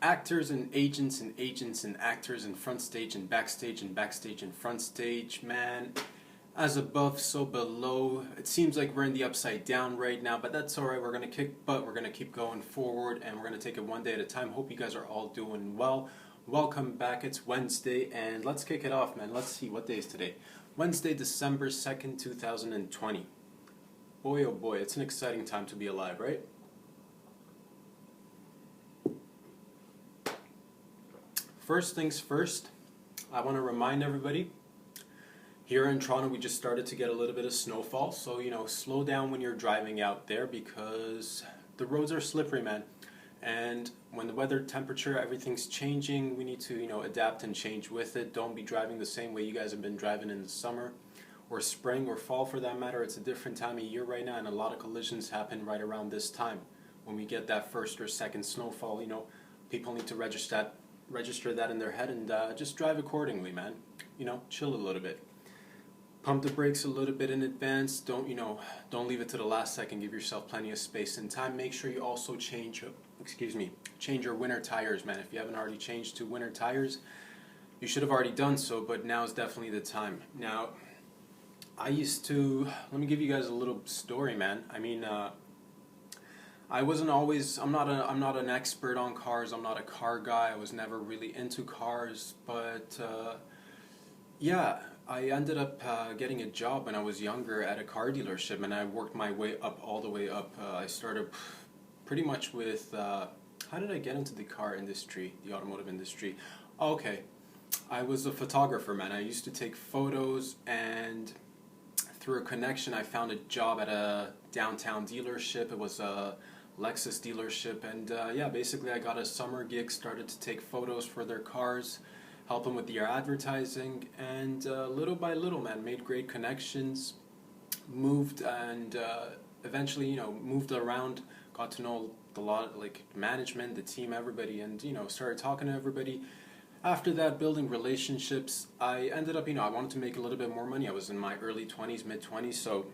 actors and agents and agents and actors and front stage and backstage and backstage and front stage, man. As above, so below. It seems like we're in the upside down right now, but that's alright. We're gonna kick butt, we're gonna keep going forward, and we're gonna take it one day at a time. Hope you guys are all doing well. Welcome back. It's Wednesday, and let's kick it off, man. Let's see, what day is today? Wednesday, December 2nd, 2020. Boy, oh boy, it's an exciting time to be alive, right? First things first, I want to remind everybody, here in Toronto we just started to get a little bit of snowfall, so slow down when you're driving out there because the roads are slippery, man. And when the weather, temperature, everything's changing, we need to adapt and change with it. Don't be driving the same way you guys have been driving in the summer or spring or fall for that matter. It's a different time of year right now, and a lot of collisions happen right around this time. When we get that first or second snowfall, people need to register that in their head and just drive accordingly, man. Chill a little bit. Pump the brakes a little bit in advance. Don't leave it to the last second. Give yourself plenty of space and time. Make sure you also change your winter tires, man. If you haven't already changed to winter tires, you should have already done so, but now is definitely the time. Now, let me give you guys a little story, man. I mean, I'm not an expert on cars. I'm not a car guy. I was never really into cars, but yeah, I ended up getting a job when I was younger at a car dealership, and I worked my way up, all the way up. I started pretty much with, how did I get into the car industry, the automotive industry? Okay, I was a photographer, man. I used to take photos, and through a connection I found a job at a downtown dealership. It was a Lexus dealership, and yeah, basically I got a summer gig, started to take photos for their cars, help them with their advertising, and little by little, man, made great connections, moved, and eventually, moved around, got to know a lot, like management, the team, everybody, and started talking to everybody. After that, building relationships, I ended up, I wanted to make a little bit more money. I was in my early 20s, mid 20s, so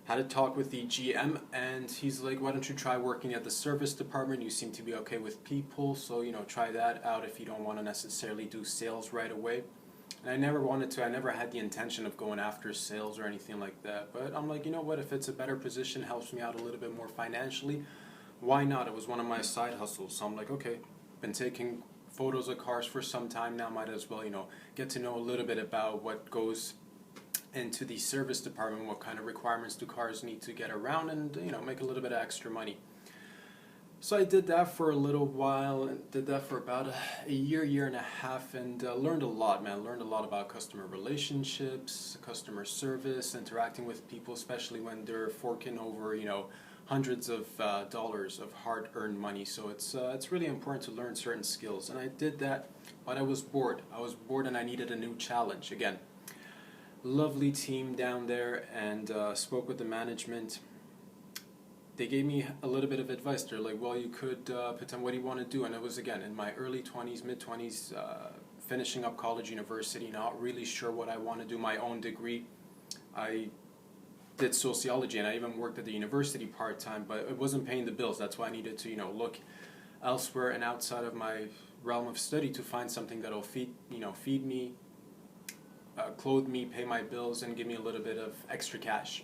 had a talk with the GM, and he's like, why don't you try working at the service department? You seem to be okay with people, so try that out if you don't want to necessarily do sales right away. And I never had the intention of going after sales or anything like that, but I'm like, what, if it's a better position, helps me out a little bit more financially, why not? It was one of my side hustles, so I'm like, okay, been taking photos of cars for some time now, might as well get to know a little bit about what goes into the service department, what kind of requirements do cars need to get around, and make a little bit of extra money. So I did that for a little while, and did that for about a year and a half, and learned a lot, man. Learned a lot about customer relationships, customer service, interacting with people, especially when they're forking over hundreds of dollars of hard-earned money. So it's really important to learn certain skills, and I did that, but I was bored. And I needed a new challenge again. Lovely team down there, and spoke with the management. They gave me a little bit of advice. They're like, well, you could pretend, what do you want to do? And it was, again, in my early 20s, mid 20s, finishing up college, university, not really sure what I want to do, my own degree. I did sociology, and I even worked at the university part-time, but it wasn't paying the bills. That's why I needed to look elsewhere and outside of my realm of study to find something that'll feed me, clothe me, pay my bills, and give me a little bit of extra cash.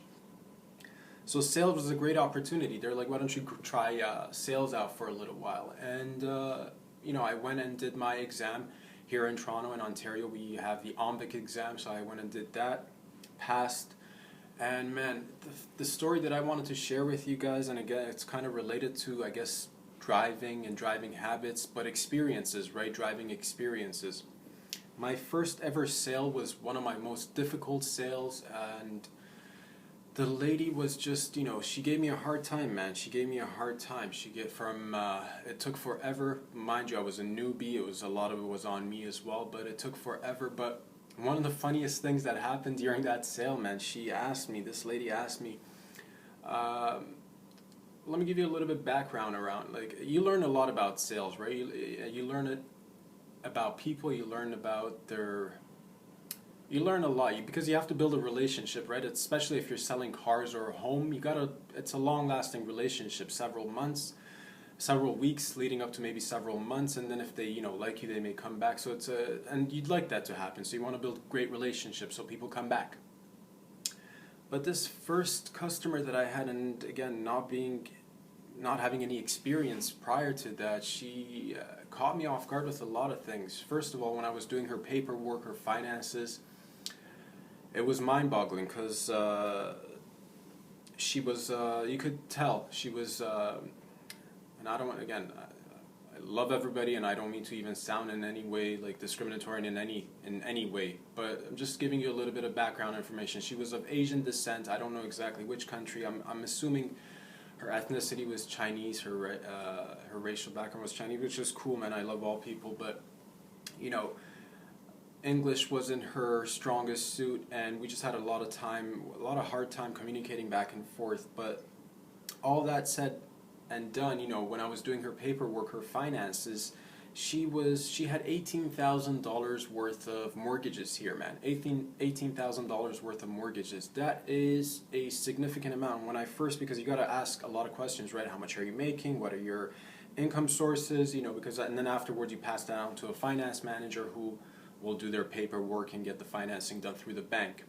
So sales was a great opportunity. They're like, why don't you try sales out for a little while? And I went and did my exam. Here in Toronto and Ontario, we have the OMBIC exam, so I went and did that, passed. And man, the story that I wanted to share with you guys, and again, it's kind of related to, I guess, driving and driving habits, but experiences, right? Driving experiences. My first ever sale was one of my most difficult sales, and the lady was just, she gave me a hard time, man. She gave me a hard time. It took forever. Mind you, I was a newbie. A lot of it was on me as well, but it took forever. But one of the funniest things that happened during that sale, man, this lady asked me, let me give you a little bit background around, like, you learn a lot about sales, right? You learn it about people, you learn a lot because you have to build a relationship, right? Especially if you're selling cars or a home, it's a long-lasting relationship, several months, several weeks leading up to maybe several months, and then if they like you, they may come back. So and you'd like that to happen, so you want to build great relationships so people come back. But this first customer that I had, and again, not having any experience prior to that, she caught me off guard with a lot of things. First of all, when I was doing her paperwork, her finances, it was mind-boggling because she was, you could tell, she was, and I don't want, again, I love everybody, and I don't mean to even sound in any way like discriminatory in any way, but I'm just giving you a little bit of background information. She was of Asian descent. I don't know exactly which country. I'm assuming her ethnicity was Chinese. Her racial background was Chinese, which is cool, man. I love all people, but English wasn't her strongest suit, and we just had a lot of hard time communicating back and forth. But all that said and done, when I was doing her paperwork, her finances, she had $18,000 worth of mortgages here, man. $18,000 worth of mortgages. That is a significant amount. Because you got to ask a lot of questions, right? How much are you making? What are your income sources? And then afterwards you pass that on to a finance manager who will do their paperwork and get the financing done through the bank.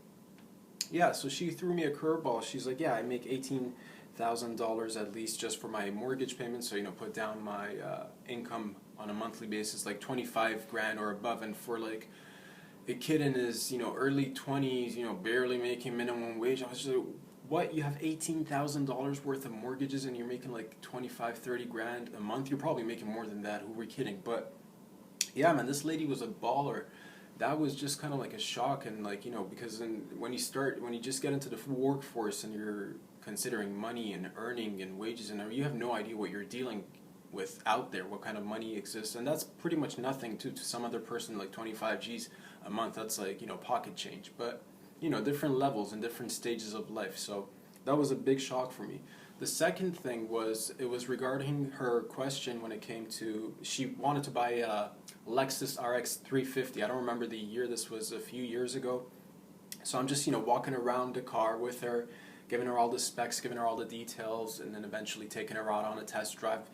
Yeah, so she threw me a curveball. She's like, yeah, I make $18,000 at least just for my mortgage payments. So, put down my income on a monthly basis, like 25 grand or above. And for like a kid in his, early 20s, barely making minimum wage, I was just like, what? You have $18,000 worth of mortgages and you're making like 25, 30 grand a month? You're probably making more than that. Who are we kidding? But yeah, man, this lady was a baller. That was just kind of like a shock, and because when you just get into the workforce and you're considering money and earning and wages, and you have no idea what you're dealing with out there, what kind of money exists, and that's pretty much nothing to some other person. Like 25 G's a month, that's like pocket change. But different levels and different stages of life. So that was a big shock for me. The second thing was, it was regarding her question when it came to, she wanted to buy a Lexus RX 350. I don't remember the year. This was a few years ago. So I'm just walking around the car with her, giving her all the specs, giving her all the details, and then eventually taking her out on a test drive.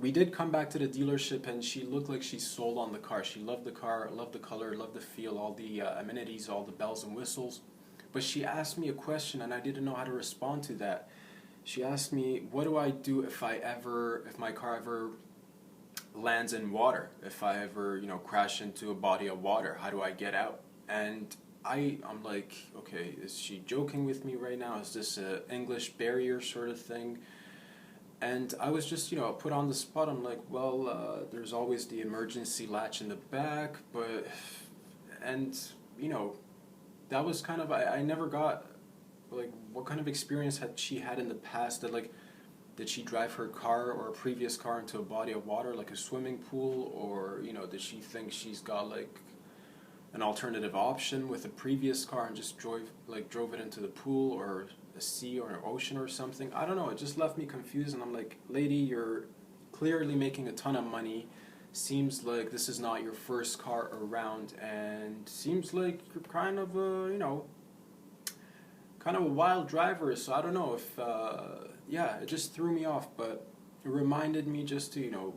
We did come back to the dealership, and she looked like she sold on the car. She loved the car, loved the color, loved the feel, all the amenities, all the bells and whistles. But she asked me a question, and I didn't know how to respond to that. She asked me, what do I do if my car ever lands in water? If I ever, crash into a body of water, how do I get out? And I'm like, okay, is she joking with me right now? Is this a English barrier sort of thing? And I was just, put on the spot. I'm like, well, there's always the emergency latch in the back, that was kind of, I never got, like, what kind of experience had she had in the past that, like, did she drive her car or a previous car into a body of water, like a swimming pool, or, did she think she's got, like, an alternative option with a previous car and just drove it into the pool or a sea or an ocean or something? I don't know, it just left me confused, and I'm like, lady, you're clearly making a ton of money. Seems like this is not your first car around, and seems like you're kind of a, kind of a wild driver. So I don't know if, it just threw me off, but it reminded me just to,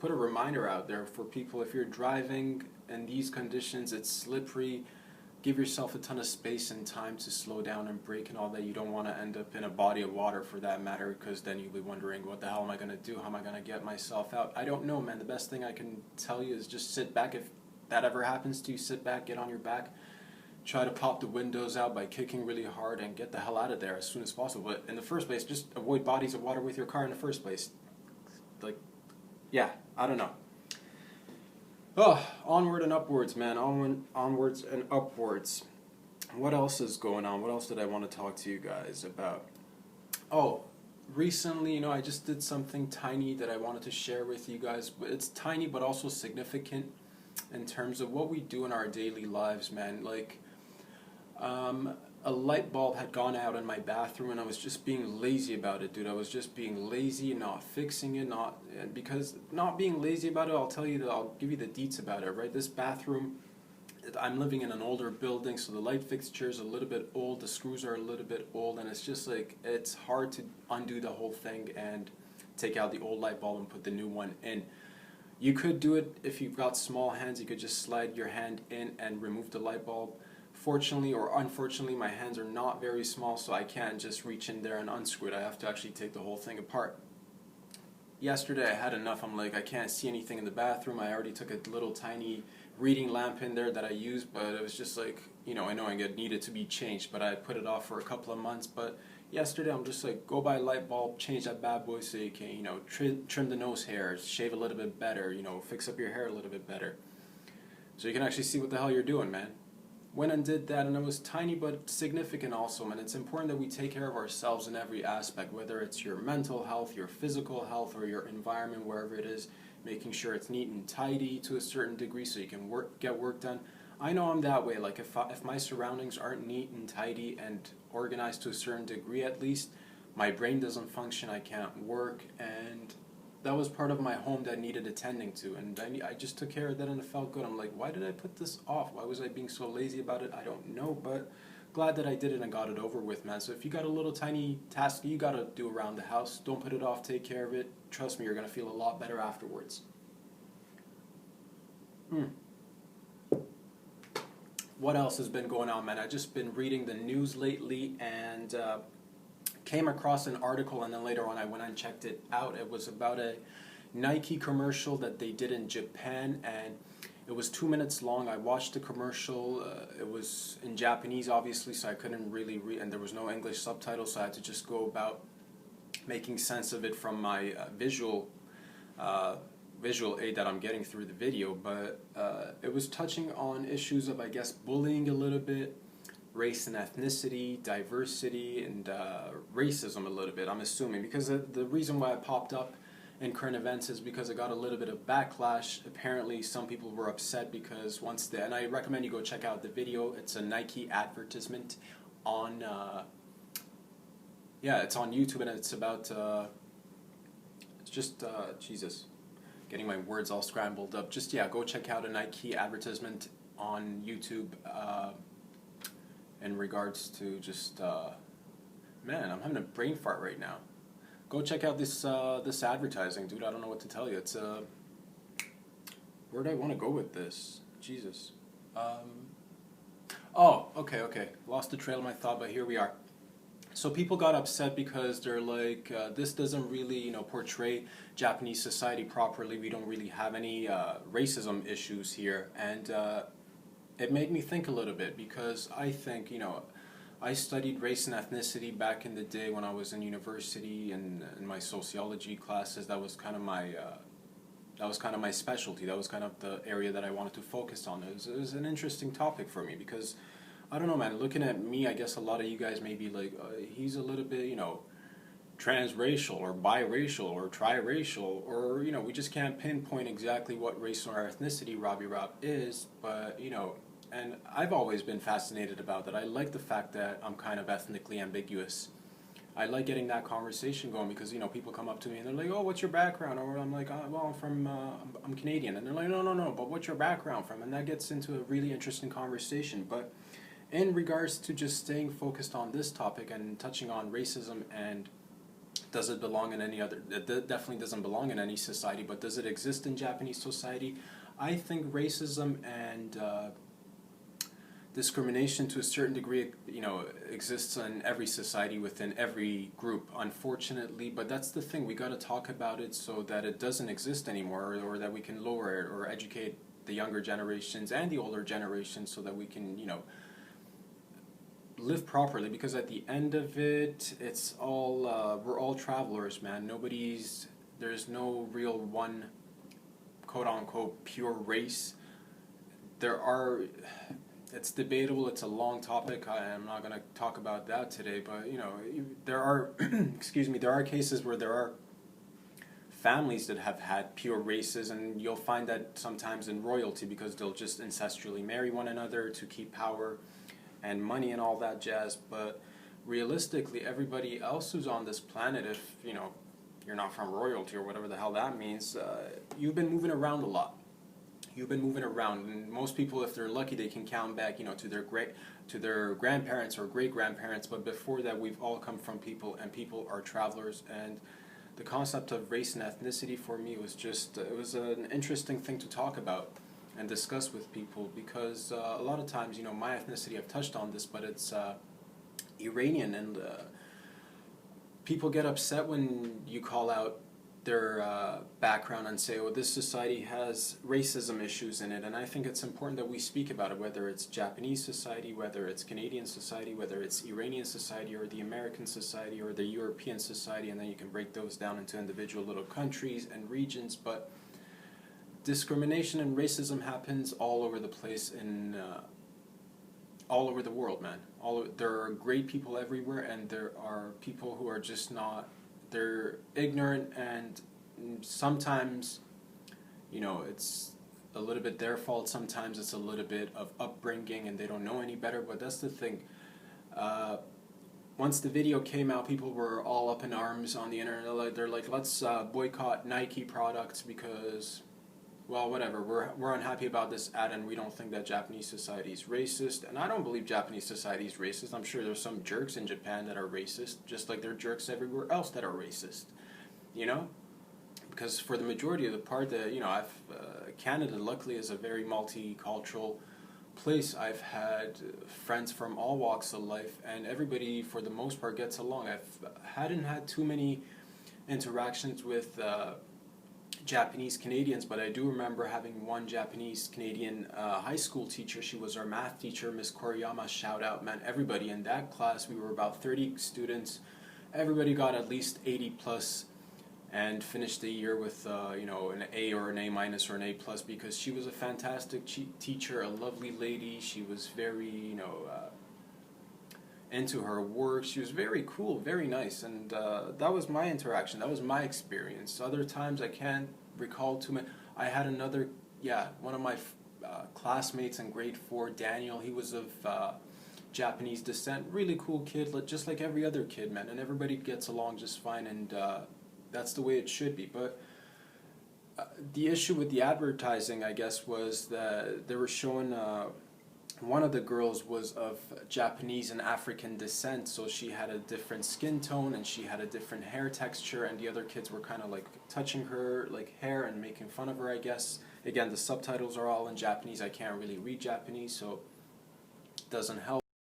put a reminder out there for people. If you're driving in these conditions, it's slippery, give yourself a ton of space and time to slow down and brake and all that. You don't want to end up in a body of water, for that matter, because then you'll be wondering, what the hell am I going to do? How am I going to get myself out? I don't know, man. The best thing I can tell you is just sit back. If that ever happens to you, sit back, get on your back, try to pop the windows out by kicking really hard, and get the hell out of there as soon as possible. But in the first place, just avoid bodies of water with your car in the first place. Like, yeah, I don't know. Oh, onward and upwards, man. Onwards and upwards. What else is going on? What else did I want to talk to you guys about? Oh, recently, I just did something tiny that I wanted to share with you guys. It's tiny but also significant in terms of what we do in our daily lives, man. Like, a light bulb had gone out in my bathroom, and I was just being lazy about it, dude. I was just being lazy and not fixing it, because not being lazy about it, I'll give you the deets about it, right? This bathroom, I'm living in an older building, so the light fixture is a little bit old, the screws are a little bit old, and it's just like, it's hard to undo the whole thing, and take out the old light bulb and put the new one in. You could do it if you've got small hands. You could just slide your hand in and remove the light bulb. Fortunately or unfortunately, my hands are not very small, so I can't just reach in there and unscrew it. I have to actually take the whole thing apart. Yesterday I had enough. I'm like, I can't see anything in the bathroom. I already took a little tiny reading lamp in there that I used, but it was just like, knowing it needed to be changed, but I put it off for a couple of months. But yesterday I'm just like, go buy a light bulb, change that bad boy so you can, trim the nose hair, shave a little bit better, fix up your hair a little bit better. So you can actually see what the hell you're doing, man. Went and did that, and it was tiny but significant also, man. It's important that we take care of ourselves in every aspect, whether it's your mental health, your physical health, or your environment, wherever it is, making sure it's neat and tidy to a certain degree so you can get work done. I know I'm that way. Like if my surroundings aren't neat and tidy and organized to a certain degree at least, my brain doesn't function, I can't work, and that was part of my home that needed attending to, and I just took care of that and it felt good. I'm like, why did I put this off? Why was I being so lazy about it? I don't know, but glad that I did it and got it over with, man. So if you got a little tiny task you got to do around the house, don't put it off, take care of it. Trust me, you're going to feel a lot better afterwards. What else has been going on, man? I've just been reading the news lately and came across an article, and then later on I went and checked it out. It was about a Nike commercial that they did in Japan, and it was 2 minutes long. I watched the commercial. It was in Japanese, obviously, so I couldn't really read, and there was no English subtitles, so I had to just go about making sense of it from my visual aid that I'm getting through the video. But it was touching on issues of, I guess, bullying a little bit, race and ethnicity, diversity, and racism a little bit, I'm assuming. Because the reason why it popped up in current events is because it got a little bit of backlash. Apparently some people were upset because and I recommend you go check out the video. It's a Nike advertisement on, it's on YouTube, and it's about, Jesus, getting my words all scrambled up. Go check out a Nike advertisement on YouTube, in regards to man, I'm having a brain fart right now. Go check out this advertising, dude. I don't know what to tell you. It's where do I want to go with this? Jesus. Okay. Lost the trail of my thought, but here we are. So people got upset because they're like, this doesn't really, portray Japanese society properly. We don't really have any racism issues here, and it made me think a little bit, because I think, I studied race and ethnicity back in the day when I was in university, and in my sociology classes. That was kind of my specialty. That was kind of the area that I wanted to focus on. It was an interesting topic for me, because I don't know, man, looking at me, I guess a lot of you guys may be like, he's a little bit, transracial or biracial or triracial, or, we just can't pinpoint exactly what race or ethnicity Robbie Rob is, but, and I've always been fascinated about that. I like the fact that I'm kind of ethnically ambiguous. I like getting that conversation going, because, people come up to me and they're like, oh, what's your background? Or I'm like, well, I'm Canadian. And they're like, no, but what's your background from? And that gets into a really interesting conversation. But in regards to just staying focused on this topic and touching on racism, and does it belong in any other, it definitely doesn't belong in any society, but does it exist in Japanese society? I think racism and discrimination to a certain degree, exists in every society, within every group, unfortunately. But that's the thing, we got to talk about it so that it doesn't exist anymore, or that we can lower it, or educate the younger generations and the older generations, so that we can, live properly. Because at the end of it, it's all we're all travelers, man. There's no real one quote unquote pure race. It's debatable, it's a long topic, I'm not going to talk about that today, but there are there are cases where there are families that have had pure races, and you'll find that sometimes in royalty, because they'll just ancestrally marry one another to keep power and money and all that jazz. But realistically, everybody else who's on this planet, if you're not from royalty or whatever the hell that means, you've been moving around a lot. You've been moving around, and most people, if they're lucky, they can count back, to their grandparents or great grandparents. But before that, we've all come from people, and people are travelers. And the concept of race and ethnicity for me was just, it was an interesting thing to talk about and discuss with people, because a lot of times, you know, my ethnicity, I've touched on this, but it's Iranian, and people get upset when you call out their background and say, oh, this society has racism issues in it. And I think it's important that we speak about it, whether it's Japanese society, whether it's Canadian society, whether it's Iranian society, or the American society, or the European society, and then you can break those down into individual little countries and regions. But discrimination and racism happens all over the place, in all over the world, man. There are great people everywhere, and there are people who are just not. They're ignorant, and sometimes, you know, it's a little bit their fault. Sometimes it's a little bit of upbringing, and they don't know any better. But that's the thing. Once the video came out, people were all up in arms on the internet. They're like, let's boycott Nike products because, well, whatever, we're unhappy about this ad, and we don't think that Japanese society is racist. And I don't believe Japanese society is racist. I'm sure there's some jerks in Japan that are racist, just like there are jerks everywhere else that are racist, you know? Because for the majority of the part that, you know, Canada luckily is a very multicultural place. I've had friends from all walks of life, and everybody for the most part gets along. Hadn't had too many interactions with Japanese Canadians, but I do remember having one Japanese Canadian high school teacher. She was our math teacher, Miss Koriyama. Shout out, man. Everybody in that class, we were about 30 students. Everybody got at least 80 plus and finished the year with you know, an A or an A minus or an A plus, because she was a fantastic teacher, a lovely lady. She was very, you know, into her work. She was very cool, very nice, and that was my interaction. That was my experience. Other times I can't recall too many. I had another, one of my classmates in grade 4, Daniel. He was of Japanese descent. Really cool kid, just like every other kid, man. And everybody gets along just fine, and that's the way it should be. But the issue with the advertising, I guess, was that they were showing. One of the girls was of Japanese and African descent, so she had a different skin tone and she had a different hair texture, and the other kids were kind of like touching her like hair and making fun of her, I guess. Again, the subtitles are all in Japanese. I can't really read Japanese, so it doesn't help.